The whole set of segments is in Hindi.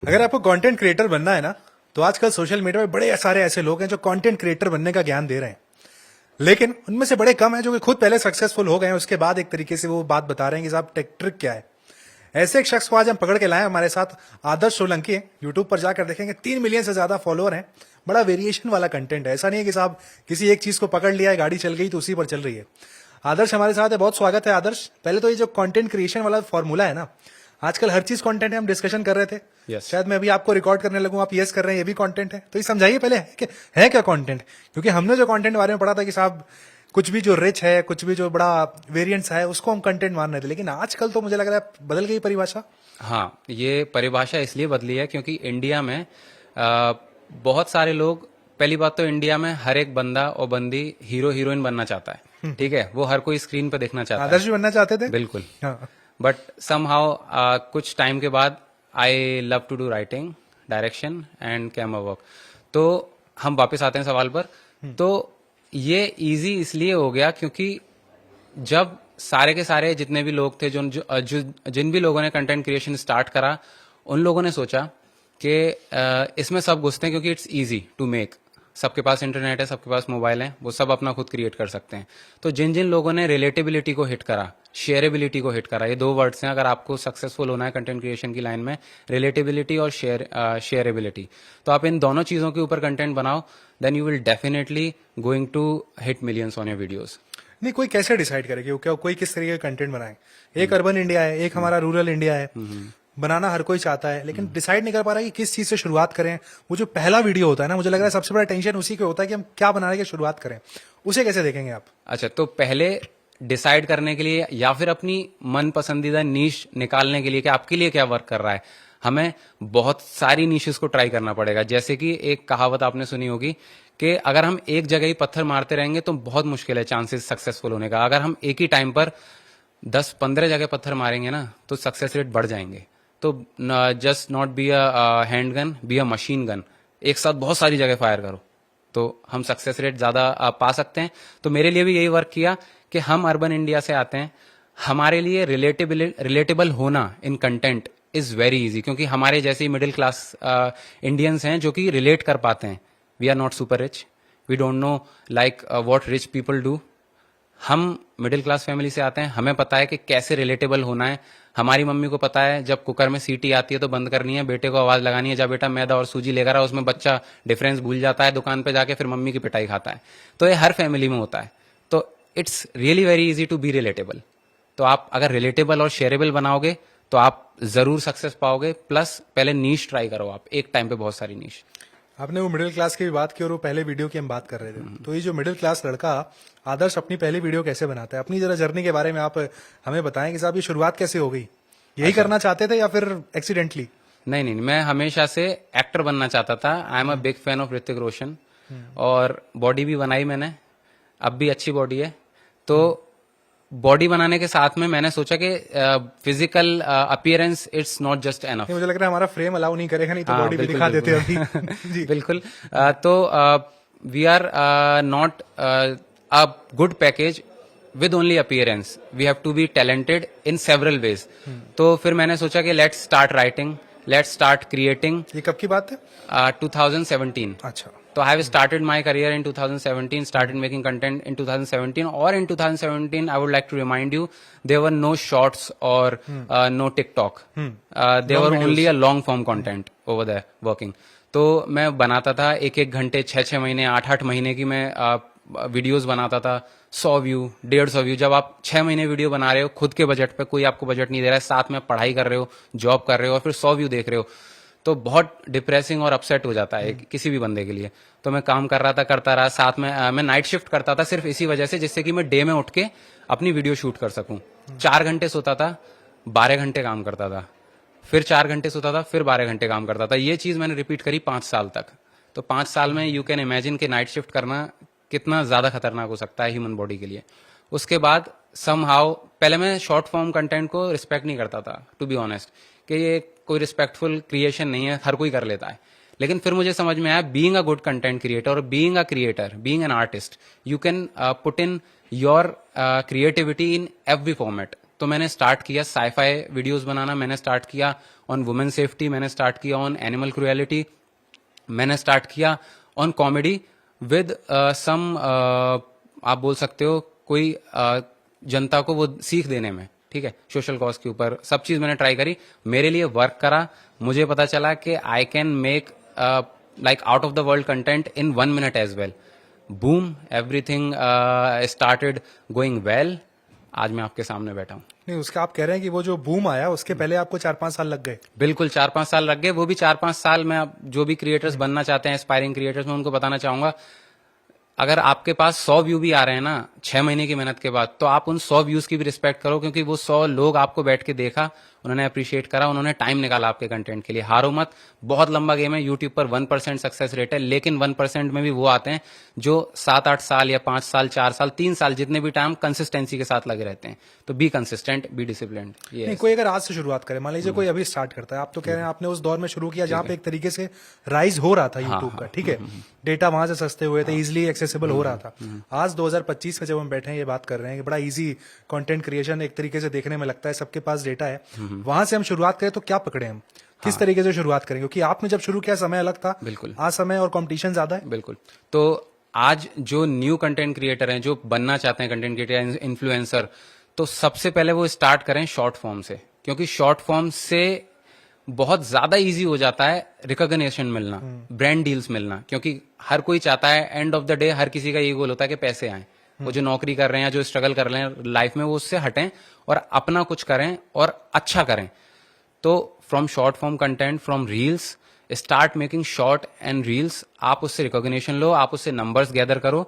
अगर आपको कंटेंट क्रिएटर बनना है ना, तो आजकल सोशल मीडिया में बड़े सारे ऐसे लोग हैं जो कंटेंट क्रिएटर बनने का ज्ञान दे रहे हैं, लेकिन उनमें से बड़े कम हैं जो कि खुद पहले सक्सेसफुल हो गए हैं, उसके बाद एक तरीके से वो बात बता रहे हैं कि साहब ट्रिक क्या है। ऐसे एक शख्स को आज हम पकड़ के लाए हमारे साथ। आदर्श सोलंकी है, यूट्यूब पर जाकर देखेंगे 3 मिलियन से ज्यादा फॉलोअर हैं। बड़ा वेरिएशन वाला कंटेंट है, ऐसा नहीं है कि साहब किसी एक चीज को पकड़ लिया है, गाड़ी चल गई तो उसी पर चल रही है। आदर्श हमारे साथ है, बहुत स्वागत है आदर्श। पहले तो ये जो कंटेंट क्रिएशन वाला फॉर्मूला है ना, आजकल हर चीज कंटेंट है, हम डिस्कशन कर रहे थे। Yes. शायद मैं अभी आपको रिकॉर्ड करने लगूं, आप यस कर रहे हैं, ये भी कंटेंट है। तो ये समझाइए पहले है क्या कंटेंट, क्योंकि हमने जो कंटेंट बारे में पढ़ा था कि साहब कुछ भी जो रिच है, कुछ भी जो बड़ा वेरिएंट्स है, उसको हम कंटेंट मान रहे थे, लेकिन आजकल तो मुझे लग रहा है बदल गई परिभाषा। हाँ, ये परिभाषा इसलिए बदली है क्योंकि इंडिया में बहुत सारे लोग, पहली बात तो इंडिया में हर एक बंदा और बंदी हीरो हीरोइन बनना चाहता है, ठीक है, वो हर कोई स्क्रीन पे देखना चाहता आदर्श भी बनना चाहते थे, है, बिल्कुल। हाँ। बट समहाउ कुछ टाइम के बाद I love to do writing, direction and camera work. तो हम वापस आते हैं सवाल पर। तो ये इजी इसलिए हो गया क्योंकि जब सारे के सारे जितने भी लोग थे, जिन भी लोगों ने कंटेंट क्रिएशन स्टार्ट करा, उन लोगों ने सोचा कि इसमें सब घुसते हैं क्योंकि इट्स इजी टू मेक। सबके पास इंटरनेट है, सबके पास मोबाइल है, वो सब अपना खुद क्रिएट कर सकते हैं। तो जिन जिन लोगों ने रिलेटेबिलिटी को हिट करा, शेयरेबिलिटी को हिट करा, ये दो वर्ड्स हैं। अगर आपको सक्सेसफुल होना है कंटेंट क्रिएशन की लाइन में, रिलेटेबिलिटी और शेयरेबिलिटी, तो आप इन दोनों चीजों के ऊपर कंटेंट बनाओ, then you will definitely going to hit millions on your videos. नहीं, कोई कैसे डिसाइड करे कि क्या कोई किस तरीके का कंटेंट बनाए। एक अर्बन इंडिया है, एक हमारा रूरल इंडिया है, बनाना हर कोई चाहता है, लेकिन डिसाइड नहीं कर पा रहा कि किस चीज से शुरुआत करें। वो जो पहला वीडियो होता है ना, मुझे लग रहा है सबसे बड़ा टेंशन उसी को होता है कि हम क्या बनाने की शुरुआत करें। उसे कैसे देखेंगे आप? अच्छा, तो पहले डिसाइड करने के लिए या फिर अपनी मन पसंदीदा नीश निकालने के लिए कि आपके लिए क्या वर्क कर रहा है, हमें बहुत सारी नीशेस को ट्राई करना पड़ेगा। जैसे कि एक कहावत आपने सुनी होगी कि अगर हम एक जगह ही पत्थर मारते रहेंगे तो बहुत मुश्किल है चांसेस सक्सेसफुल होने का। अगर हम एक ही टाइम पर 10-15 जगह पत्थर मारेंगे ना, तो सक्सेस रेट बढ़ जाएंगे। तो just not be a hand gun, be a machine gun. एक साथ बहुत सारी जगह फायर करो तो हम सक्सेस रेट ज्यादा पा सकते हैं। तो मेरे लिए भी यही वर्क किया कि हम अर्बन इंडिया से आते हैं, हमारे लिए रिलेटेबल होना इन कंटेंट इज वेरी इजी, क्योंकि हमारे जैसे मिडिल क्लास इंडियंस हैं जो कि रिलेट कर पाते हैं। We are not super rich, we don't know like what rich people do. हम मिडिल क्लास फैमिली से आते हैं, हमें पता है कि कैसे रिलेटेबल होना है। हमारी मम्मी को पता है जब कुकर में सीटी आती है तो बंद करनी है, बेटे को आवाज लगानी है, जब बेटा मैदा और सूजी लेकर आ, उसमें बच्चा डिफरेंस भूल जाता है, दुकान पे जाके फिर मम्मी की पिटाई खाता है। तो ये हर फैमिली में होता है। तो it's really very easy to be relatable. तो आप अगर रिलेटेबल और शेयरेबल बनाओगे तो आप जरूर सक्सेस पाओगे। प्लस पहले नीश ट्राई करो, आप एक टाइम पे बहुत सारी नीश। आपने वो मिडिल क्लास की भी बात की और वो पहले वीडियो की हम बात कर रहे थे, तो ये जो मिडिल क्लास लड़का आदर्श अपनी पहली वीडियो कैसे बनाता है, अपनी जरा जर्नी के बारे में आप हमें बताएं कि साहब ये शुरुआत कैसे हो गई। यही करना चाहते थे या फिर एक्सीडेंटली? नहीं नहीं, मैं हमेशा से एक्टर बनना चाहता था। I am a big fan of Hrithik Roshan, और बॉडी भी बनाई मैंने, अब भी अच्छी बॉडी है। तो बॉडी बनाने के साथ में मैंने सोचा कि physical appearance it's not just enough. मुझे लग रहा है हमारा फ्रेम अलाउ नहीं करेगा, नहीं तो हाँ, बॉडी भी बिल्कुल, दिखा देते बिल्कुल। अभी। जी। बिल्कुल। तो we are not a good package with only appearance, we have to be talented in several ways. तो फिर मैंने सोचा कि let's start writing, let's start creating. ये कब की बात है? 2017। अच्छा। So I have started my career in 2017, started making content in 2017, or in 2017, I would like to remind you, there were no shorts or no TikTok. There were only a long form content over there working. तो मैं बनाता था एक घंटे, 6 महीने, 8 महीने की मैं वीडियोस बनाता था। 100 व्यू, 150 व्यू। जब आप 6 महीने वीडियो बना रहे हो खुद के बजट पे, कोई आपको बजट नहीं दे रहा है, साथ में पढ़ाई कर रहे हो, जॉब कर रहे हो, और फिर 100 व्यू देख रहे हो, तो बहुत डिप्रेसिंग और अपसेट हो जाता है किसी भी बंदे के लिए। तो मैं काम कर रहा था, करता रहा, साथ में मैं नाइट शिफ्ट करता था सिर्फ इसी वजह से, जिससे कि मैं डे में उठ के अपनी वीडियो शूट कर सकूं। 4 घंटे सोता था, 12 घंटे काम करता था, फिर 4 घंटे सोता था, फिर 12 घंटे काम करता था। ये चीज मैंने रिपीट करी 5 साल तक। तो 5 साल में यू कैन इमेजिन कि नाइट शिफ्ट करना कितना ज्यादा खतरनाक हो सकता है ह्यूमन बॉडी के लिए। उसके बाद समहाउ, पहले मैं शॉर्ट फॉर्म कंटेंट को रिस्पेक्ट नहीं करता था, टू बी ऑनेस्ट, कि ये कोई रिस्पेक्टफुल क्रिएशन नहीं है, हर कोई कर लेता है। लेकिन फिर मुझे समझ में आया, being a good content creator और being a creator, being an artist, you can put in your creativity in every format. तो मैंने स्टार्ट किया साईफाई वीडियोस बनाना, मैंने स्टार्ट किया ऑन वुमेन सेफ्टी, मैंने स्टार्ट किया ऑन एनिमल क्रुएलिटी, मैंने स्टार्ट किया ऑन कॉमेडी विद सम, आप बोल सकते हो कोई जनता को वो सीख देने में, ठीक है, सोशल कॉज के ऊपर सब चीज मैंने ट्राई करी, मेरे लिए वर्क करा, मुझे पता चला कि I can make like out of the world content in 1 minute as well. Boom, everything started going well, आज मैं आपके सामने बैठा हूँ। नहीं, उसका आप कह रहे हैं कि वो जो बूम आया उसके पहले आपको 4-5 साल लग गए। बिल्कुल 4-5 साल लग गए, वो भी 4-5 साल में। अब जो भी क्रिएटर्स बनना चाहते हैं, एस्पायरिंग क्रिएटर्स, मैं उनको बताना चाहूंगा, अगर आपके पास 100 व्यू भी आ रहे हैं ना 6 महीने की मेहनत के बाद, तो आप उन 100 व्यूज की भी रिस्पेक्ट करो, क्योंकि वो 100 लोग आपको बैठ के देखा, उन्होंने अप्रिशिएट करा, उन्होंने टाइम निकाला आपके कंटेंट के लिए। हारो मत, बहुत लंबा गेम है। यूट्यूब पर 1% सक्सेस रेट है, लेकिन 1% में भी वो आते हैं जो 7-8 साल या 5 साल, 4 साल, 3 साल, जितने भी टाइम कंसिस्टेंसी के साथ लगे रहते हैं। तो बी कंसिस्टेंट, बी डिसिप्लिन। नहीं, कोई अगर आज से शुरुआत करे, मान लीजिए कोई अभी स्टार्ट करता है, आप तो कह रहे हैं आपने उस दौर में शुरू किया जहां पे एक तरीके से राइज हो रहा था यूट्यूब का, ठीक है, डेटा वहां से सस्ते हुए थे, इजिली एक्सेसिबल हो रहा था। आज 2025 में जब हम बैठे हैं ये बात कर रहे हैं कि बड़ा इजी कंटेंट क्रिएशन एक तरीके से देखने में लगता है, सबके पास डेटा है, वहां से हम शुरुआत करें तो क्या पकड़े हम, किस तरीके से शुरुआत करें? क्योंकि आपने जब शुरू किया समय अलग था, बिल्कुल, आज समय और कंपटीशन ज्यादा है। बिल्कुल। तो आज जो न्यू कंटेंट क्रिएटर हैं, जो बनना चाहते हैं कंटेंट क्रिएटर, इन्फ्लुएंसर, तो सबसे पहले वो स्टार्ट करें शॉर्ट फॉर्म से, क्योंकि शॉर्ट फॉर्म से बहुत ज्यादा इजी हो जाता है रिकॉग्निशन मिलना, ब्रांड डील्स मिलना, क्योंकि हर कोई चाहता है, एंड ऑफ द डे हर किसी का ये गोल होता है कि पैसे आए। वो जो नौकरी कर रहे हैं, जो स्ट्रगल कर रहे हैं लाइफ में, वो उससे हटें और अपना कुछ करें और अच्छा करें। तो from short form content, from reels, start making short and reels. आप उससे रिकॉग्निशन लो, आप उससे नंबर्स गैदर करो,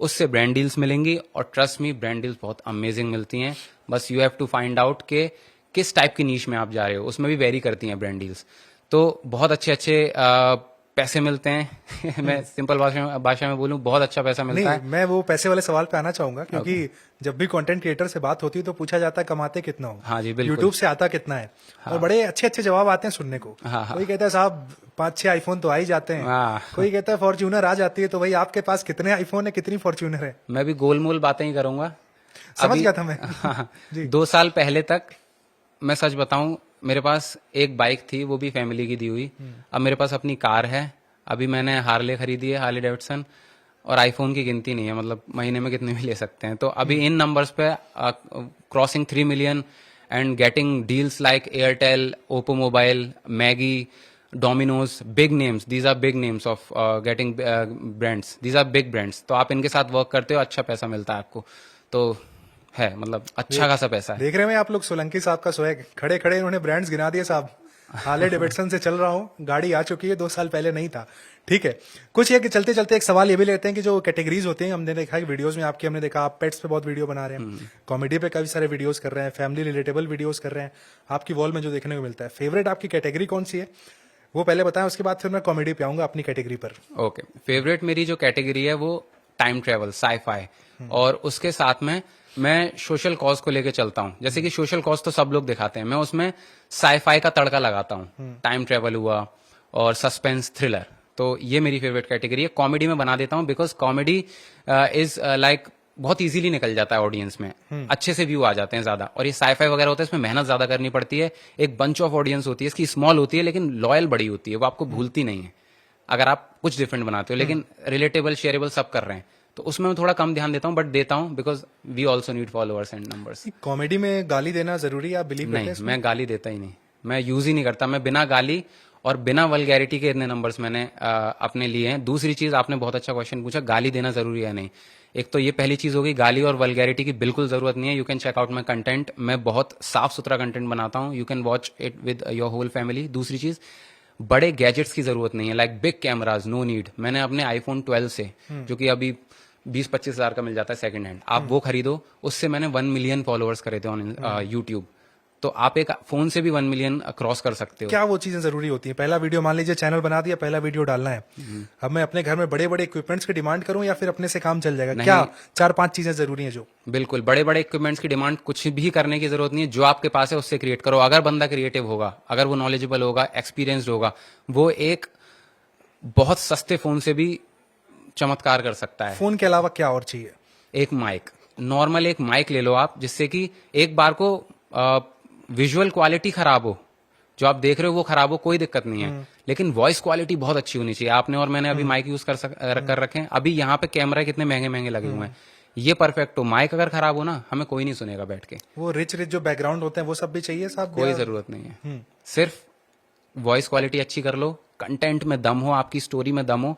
उससे ब्रांड डील्स मिलेंगी, और ट्रस्ट मी, ब्रांड डील्स बहुत अमेजिंग मिलती हैं। बस you have to find out के किस टाइप की नीश में आप जा रहे हो, उसमें भी वेरी करती हैं ब्रांड डील्स। तो बहुत अच्छे अच्छे पैसे मिलते हैं। मैं सिंपल भाषा में बोलूं, बहुत अच्छा पैसा मिलता है। नहीं, मैं वो पैसे वाले सवाल पे आना चाहूंगा, क्योंकि जब भी कंटेंट क्रिएटर से बात होती है तो पूछा जाता है कमाते कितना हो, हाँ जी, बिल्कुल। यूट्यूब से आता कितना है, और बड़े अच्छे अच्छे जवाब आते हैं सुनने को। कोई कहता है साहब 5-6 आईफोन तो आ ही जाते हैं, कोई कहता है फॉर्च्यूनर आ जाती है। तो भाई आपके पास कितने आईफोन है, कितनी फॉर्च्यूनर है? मैं भी गोलमोल बातें ही करूंगा, समझ गया था मैं। हाँ, 2 साल पहले तक मैं सच बताऊं, मेरे पास एक बाइक थी, वो भी फैमिली की दी हुई। अब मेरे पास अपनी कार है, अभी मैंने हार्ले खरीदी है, हार्ले डेविडसन, और आईफोन की गिनती नहीं है, मतलब महीने में कितने भी ले सकते हैं। तो अभी इन नंबर्स पे crossing 3 million and getting deals like Airtel, Oppo mobile, Maggi, Domino's, big names, these are big names of getting brands, these are big brands. तो आप इनके साथ वर्क करते हो, अच्छा पैसा मिलता है आपको, तो है, मतलब अच्छा खासा पैसा है। देख रहे हैं आप लोग सोलंकी साहब का स्वैग, खड़े खड़े इन्होंने ब्रांड्स गिना दिए साहब। हार्ले डेविडसन से चल रहा हूँ, गाड़ी आ चुकी है, 2 साल पहले नहीं था, ठीक है। कुछ ये कि चलते चलते एक सवाल ये भी लेते हैं कि जो कैटेगरीज होते हैं, हमने देखा कि वीडियोस में आपकी, हमने देखा आप पेट्स पे बहुत वीडियो बना रहे हैं, कॉमेडी पे काफी सारे वीडियोस कर रहे हैं, फैमिली रिलेटेबल वीडियोस कर रहे हैं, आपकी वॉल में जो देखने को मिलता है। फेवरेट आपकी कैटेगरी कौन सी है, वो पहले बताएं, उसके बाद फिर मैं कॉमेडी पे आऊंगा अपनी कैटेगरी पर। ओके, फेवरेट मेरी जो कैटेगरी है वो टाइम ट्रेवल, साई-फाई, और उसके साथ में मैं सोशल कॉज को लेके चलता हूँ। जैसे कि सोशल कॉज तो सब लोग दिखाते हैं, मैं उसमें साई-फाई का तड़का लगाता हूँ। टाइम ट्रेवल हुआ और सस्पेंस थ्रिलर, तो ये मेरी फेवरेट कैटेगरी है। कॉमेडी में बना देता हूँ, बिकॉज कॉमेडी इज लाइक बहुत इजीली निकल जाता है ऑडियंस में, अच्छे से व्यू आ जाते हैं ज्यादा। और ये साई-फाई वगैरह होता है, इसमें मेहनत ज्यादा करनी पड़ती है, एक बंच ऑफ ऑडियंस होती है, इसकी स्मॉल होती है लेकिन लॉयल बड़ी होती है, वो आपको भूलती नहीं है अगर आप कुछ डिफरेंट बनाते हो। लेकिन रिलेटेबल, शेयरेबल सब कर रहे हैं, तो उसमें मैं थोड़ा कम ध्यान देता हूँ, बट देता हूँ, because we also need followers and numbers. Comedy में गाली देना जरूरी है, आप बिलीव करते हैं? नहीं, मैं गाली देता ही नहीं, मैं यूज ही नहीं करता। मैं बिना गाली और बिना वल्गैरिटी के इतने नंबर्स मैंने अपने लिए हैं। दूसरी चीज, आपने बहुत अच्छा क्वेश्चन पूछा, गाली देना जरूरी है नहीं। एक तो ये पहली चीज हो गई, गाली और वल्गैरिटी की बिल्कुल जरूरत नहीं है। You can check out my content, मैं बहुत साफ सुथरा कंटेंट बनाता हूँ, you can watch it with your whole family. दूसरी चीज, बड़े गैजेट्स की जरूरत नहीं है, like big cameras, no need. मैंने अपने आईफोन 12 से, जो कि अभी 20-25 हजार का मिल जाता है सेकंड हैंड, आप वो खरीदो, उससे मैंने 1 million फॉलोअर्स करे थे ऑन यूट्यूब। तो आप एक फोन से भी 1 million क्रॉस कर सकते हो। क्या वो चीजें जरूरी होती हैं? पहला वीडियो, मान लीजिए चैनल बना दिया, पहला वीडियो डालना है, अब मैं अपने घर में बड़े बड़े इक्विपमेंट्स की डिमांड करूं या फिर अपने से काम चल जाएगा? क्या 4-5 चीजें जरूरी हैं जो? बिल्कुल, बड़े बड़े इक्विपमेंट्स की डिमांड कुछ भी करने की जरूरत नहीं है, जो आपके पास है उससे क्रिएट करो। अगर बंदा क्रिएटिव होगा, अगर वो नॉलेजेबल होगा, एक्सपीरियंस्ड होगा, वो एक बहुत सस्ते फोन से भी चमत्कार कर सकता है। फोन के अलावा क्या और चाहिए? एक माइक, नॉर्मल एक माइक ले लो आप, जिससे कि एक बार को विजुअल क्वालिटी खराब हो जो आप देख रहे हो वो खराब हो कोई दिक्कत नहीं है, लेकिन वॉइस क्वालिटी बहुत अच्छी होनी चाहिए। आपने और मैंने अभी माइक यूज कर रखे हैं, अभी यहाँ पे कैमरा कितने महंगे महंगे लगे हुए हैं, ये परफेक्ट हो। माइक अगर खराब हो ना, हमें कोई नहीं सुनेगा बैठ के। वो रिच रिच जो बैकग्राउंड होते हैं वो सब भी चाहिए साहब? कोई जरूरत नहीं है, सिर्फ वॉइस क्वालिटी अच्छी कर लो, कंटेंट में दम हो, आपकी स्टोरी में दम हो।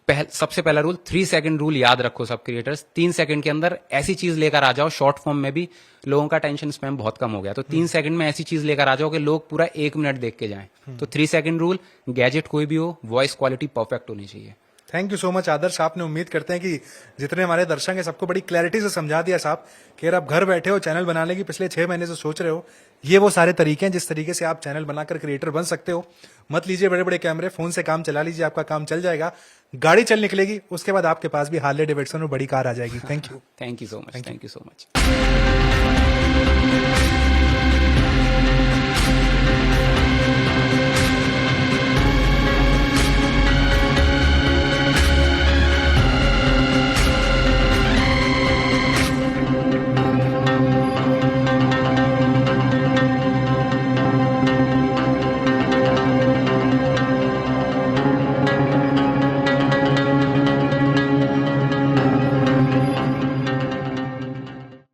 सबसे पहला रूल 3 सेकंड रूल याद रखो सब क्रिएटर्स। 3 सेकंड के अंदर ऐसी चीज लेकर आ जाओ, शॉर्ट फॉर्म में भी लोगों का टेंशन स्पैम बहुत कम हो गया, तो 3 सेकंड में ऐसी चीज लेकर आ जाओ कि लोग पूरा 1 मिनट देख के जाएं। तो 3 सेकंड रूल, गैजेट कोई भी हो, वॉइस क्वालिटी परफेक्ट होनी चाहिए। थैंक यू सो मच आदर्श। आपने उम्मीद करते हैं कि जितने हमारे दर्शक हैं सबको बड़ी क्लैरिटी से समझा दिया साहब कि अगर आप घर बैठे हो चैनल बनाने की पिछले 6 महीने से सोच रहे हो, ये वो सारे तरीके हैं जिस तरीके से आप चैनल बनाकर क्रिएटर बन सकते हो। मत लीजिए बड़े बड़े कैमरे, फोन से काम चला लीजिए, आपका काम चल जाएगा, गाड़ी चल निकलेगी, उसके बाद आपके पास भी हार्ले डेविडसन और बड़ी कार आ जाएगी। Thank you. Thank you so much, thank you so much.